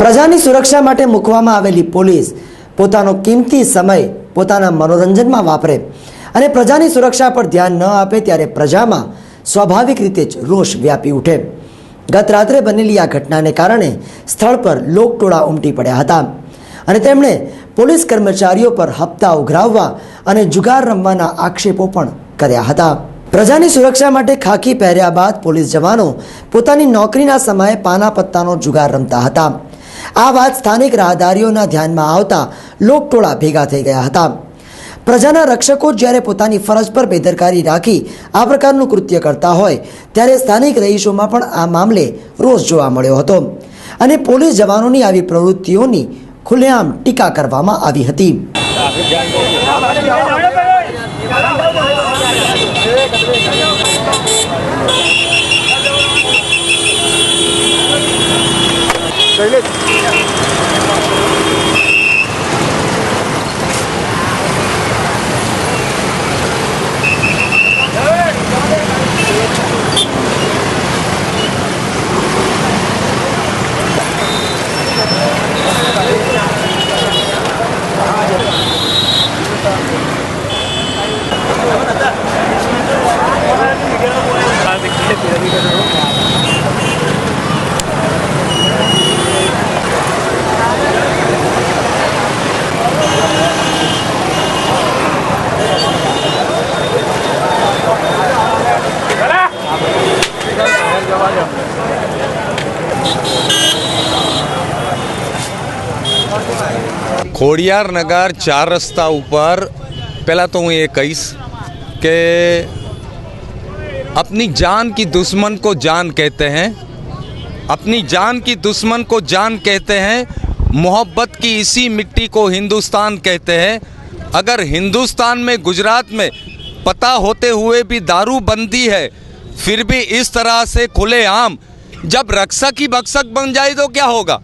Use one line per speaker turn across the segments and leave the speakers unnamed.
પ્રજાની સુરક્ષા માટે મૂકવામાં આવેલી પોલીસ પોતાનો કિંમતી સમય પોતાના મનોરંજનમાં વાપરે અને પ્રજાની સુરક્ષા પર ધ્યાન ન આપે ત્યારે પ્રજામાં સ્વાભાવિક રીતે જ રોષ વ્યાપી ઉઠે। ગત રાત્રે બનેલી આ ઘટનાને કારણે સ્થળ પર લોકટોળા ઉમટી પડ્યા હતા અને તેમણે પોલીસ કર્મચારીઓ પર હપ્તા ઉઘરાવવા અને જુગાર રમવાના આક્ષેપો પણ કર્યા હતા। પ્રજાની સુરક્ષા માટે ખાખી પહેર્યા બાદ પોલીસ જવાનો પોતાની નોકરીના સમયે પાના પત્તાનો જુગાર રમતા હતા। આ વાત સ્થાનિક રાહદારીઓના ધ્યાનમાં આવતા લોકટોળા ભેગા થઈ ગયા હતા। પ્રજાના રક્ષકો જ્યારે પોતાની ફરજ પર બેદરકારી રાખી આ પ્રકારનું કૃત્ય કરતા હોય ત્યારે સ્થાનિક રહીશોમાં પણ આ મામલે રોષ જોવા મળ્યો હતો અને પોલીસ જવાનોની આવી પ્રવૃત્તિઓની ખુલ્લેઆમ ટીકા કરવામાં આવી હતી।
खोड़ियार नगर 4 रस्ता ऊपर पहला तो हूँ ये कहीश कि अपनी जान की दुश्मन को जान कहते हैं, अपनी जान की दुश्मन को जान कहते हैं। मोहब्बत की इसी मिट्टी को हिंदुस्तान कहते हैं। अगर हिंदुस्तान में गुजरात में पता होते हुए भी दारूबंदी है, फिर भी इस तरह से खुलेआम जब रक्षक ही भक्षक बन जाए तो क्या होगा?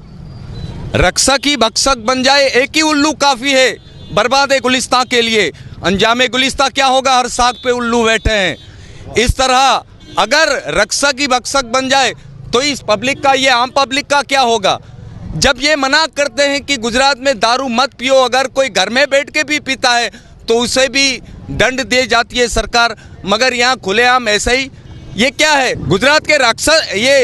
रक्षक ही भक्षक बन जाए, एक ही उल्लू काफ़ी है बर्बाद गुलिस्तां के लिए। अंजामे गुलिस्तां क्या होगा? हर साग पे उल्लू बैठे हैं। इस तरह अगर रक्षक ही भक्षक बन जाए तो इस पब्लिक का, ये आम पब्लिक का क्या होगा? जब ये मना करते हैं कि गुजरात में दारू मत पियो, अगर कोई घर में बैठ के भी पीता है तो उसे भी दंड दी जाती है सरकार, मगर यहाँ खुलेआम ऐसा ही। ये क्या है? गुजरात के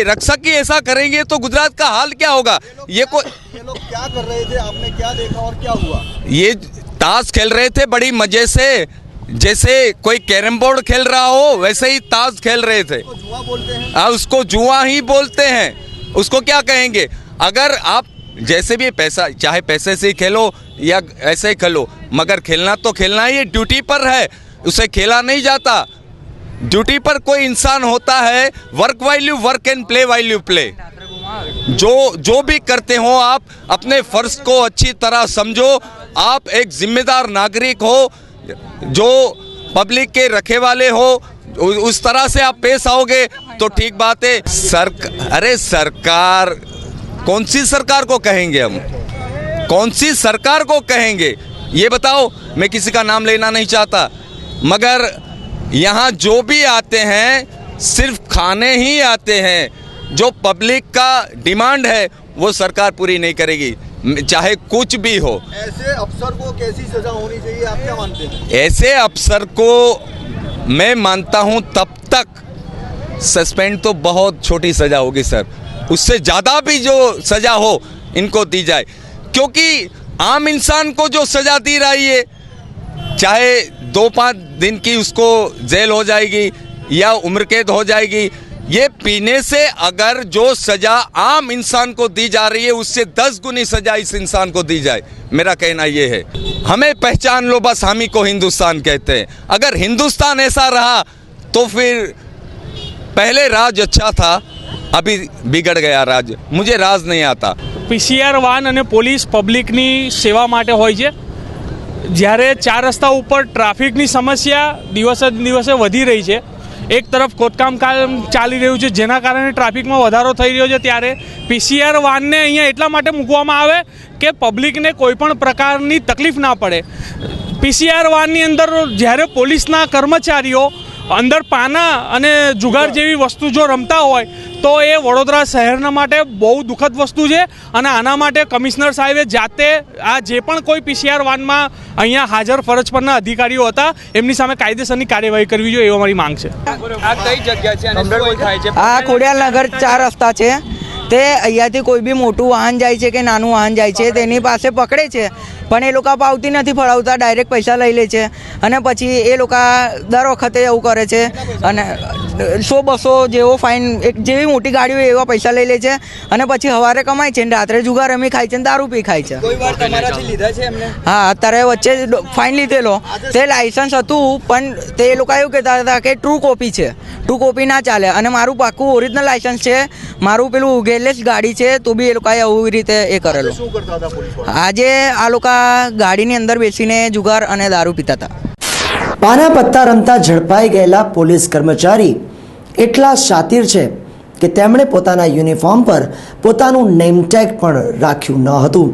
रक्षक ही ऐसा करेंगे तो गुजरात का हाल क्या होगा? ये
लोग क्या कर रहे थे, आपने क्या देखा और क्या हुआ?
ये ताश खेल रहे थे बड़ी मजे से, जैसे कोई कैरम बोर्ड खेल रहा हो वैसे ही ताश खेल रहे थे।
उसको जुआ बोलते हैं।
उसको जुआ ही बोलते हैं, उसको क्या कहेंगे? अगर आप जैसे भी पैसा, चाहे पैसे से ही खेलो या ऐसे ही खेलो, मगर खेलना तो खेलना ही, ड्यूटी पर है, उसे खेला नहीं जाता। ड्यूटी पर कोई इंसान होता है, work while you work and play while you play. जो भी करते हो आप अपने फर्ज को अच्छी तरह समझो। आप एक जिम्मेदार नागरिक हो, जो पब्लिक के रखे वाले हो, उस तरह से आप पेश आओगे तो ठीक बात है। अरे सरकार, कौन सी सरकार को कहेंगे हम? कौन सी सरकार को कहेंगे ये बताओ? मैं किसी का नाम लेना नहीं चाहता, मगर यहाँ जो भी आते हैं सिर्फ खाने ही आते हैं। जो पब्लिक का डिमांड है वो सरकार पूरी नहीं करेगी, चाहे कुछ भी हो।
ऐसे अफसर को कैसी सजा होनी चाहिए, आप क्या मानते हैं?
ऐसे अफसर को मैं मानता हूँ तब तक सस्पेंड तो बहुत छोटी सजा होगी सर, उससे ज़्यादा भी जो सजा हो इनको दी जाए, क्योंकि आम इंसान को जो सजा दी रही है, चाहे 2-5 दिन की उसको जेल हो जाएगी या उम्र कैद हो जाएगी, ये पीने से अगर जो सजा आम इंसान को दी जा रही है उससे 10 गुनी सजा इस इंसान को दी जाए। मेरा कहना ये है, हमें पहचान लो बस, हम ही को हिंदुस्तान कहते हैं। अगर हिंदुस्तान ऐसा रहा तो फिर पहले राज अच्छा था, अभी बिगड़ गया राज। मुझे राज नहीं आता।
पीसीआर वाहन અને પોલીસ પબ્લિકની સેવા માટે હોય છે। જ્યારે 4 રસ્તા ઉપર ટ્રાફિકની સમસ્યા દિવસે દિવસે વધી રહી છે, એક તરફ ખોદકામ ચાલી રહ્યું છે જેના કારણે ટ્રાફિકમાં વધારો થઈ રહ્યો છે, ત્યારે પીસીઆર વાહનને અહીંયા એટલા માટે મૂકવામાં આવે કે પબ્લિકને કોઈપણ પ્રકારની તકલીફ ના પડે। પીસીઆર વાહનની અંદર જ્યારે પોલીસના કર્મચારીઓ અંદર પાના અને જુગાર જેવી વસ્તુ જો રમતા હોય તો એ વડોદરા શહેરના માટે બહુ દુઃખદ વસ્તુ છે અને આના માટે કમિશનર સાહેબે જાતે આ જે પણ કોઈ પીસીઆર વાનમાં અહીંયા હાજર ફરજ પરના અધિકારીઓ હતા એમની સામે કાયદેસરની કાર્યવાહી કરવી જોઈએ એવી અમારી માંગ છે.
આ કઈ જગ્યા છે અને શું થાય છે?
આ ખોડિયાલનગર 4 રસ્તા છે. તે અહીંયાથી કોઈ બી મોટું વાહન જાય છે કે નાનું વાહન જાય છે તેની પાસે પકડે છે, પણ એ લોકો પાવતી નથી ફળાવતા, ડાયરેક્ટ પૈસા લઈ લે છે અને પછી એ લોકો દર વખતે એવું કરે છે અને 100-200 જેવો ફાઇન, જેવી મોટી ગાડી હોય એવા પૈસા લઈ લે છે અને પછી સવારે કમાય છે ને રાત્રે જુગાર રમી ખાય છે ને દારૂ પી ખાય છે.
કોઈ વાર તમારાથી લીધા છે એમને?
હા, અત્યારે વચ્ચે ફાઇન લીધેલો, તે લાયસન્સ હતું પણ તે લોકો એવું કહેતા હતા કે ટ્રુ કોપી છે, ટ્રુ કોપી ના ચાલે અને મારું પાક્કું ઓરિજિનલ લાયસન્સ છે, મારું પેલું ગેરલેસ ગાડી છે તો બી એ લોકોએ આવી રીતે એ કરેલું.
શું કરતા હતા પોલીસ વાળા?
આજે આ લોકો ગાડીની અંદર બેસીને જુગાર અને દારૂ પીતા હતા.
પાના પત્તા રમતા ઝડપાઈ ગયેલા પોલીસ કર્મચારી એટલા શાતિર છે કે તેમણે પોતાના યુનિફોર્મ પર પોતાનું નેમ ટેગ પણ રાખ્યું ન હતું,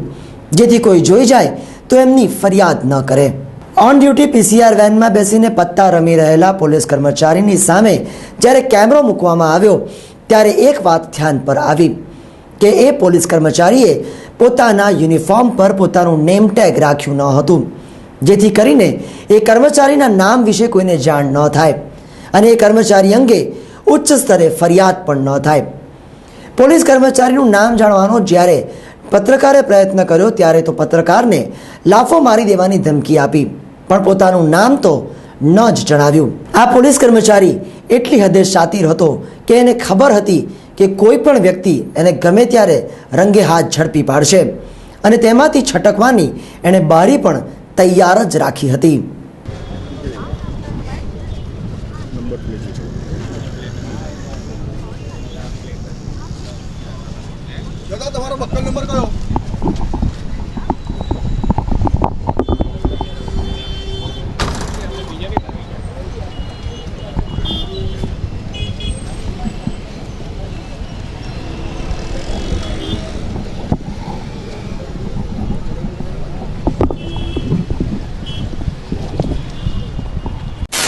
જેથી કોઈ જોઈ જાય તો એમની ફરિયાદ ન કરે. ઓન ડ્યુટી પીસીઆર વેનમાં બેસીને પત્તા રમી રહેલા પોલીસ કર્મચારીની સામે જ્યારે કેમેરો મૂકવામાં આવ્યો ત્યારે એક વાત ધ્યાન પર આવી કે એ પોલીસ કર્મચારીએ પોતાના યુનિફોર્મ પર પોતાનું નેમ ટેગ રાખ્યું ન હતું, જેથી કરીને એ કર્મચારીના નામ વિશે કોઈને જાણ ન થાય અને એ કર્મચારી અંગે ઉચ્ચ સ્તરે ફરિયાદ પણ ન થાય. પોલીસ કર્મચારીનું નામ જાણવાનો જ્યારે પત્રકારે પ્રયત્ન કર્યો ત્યારે તો પત્રકારને લાફો મારી દેવાની ધમકી આપી, પણ પોતાનું નામ તો ન જ જણાવ્યું. આ પોલીસ કર્મચારી એટલી હદે શાતિર હતો કે એને ખબર હતી કે કોઈ પણ વ્યક્તિ એને ગમે ત્યારે રંગે હાથ ઝડપી પાડશે અને તેમાંથી છટકવાની એણે બારી પણ તૈયાર જ રાખી હતી.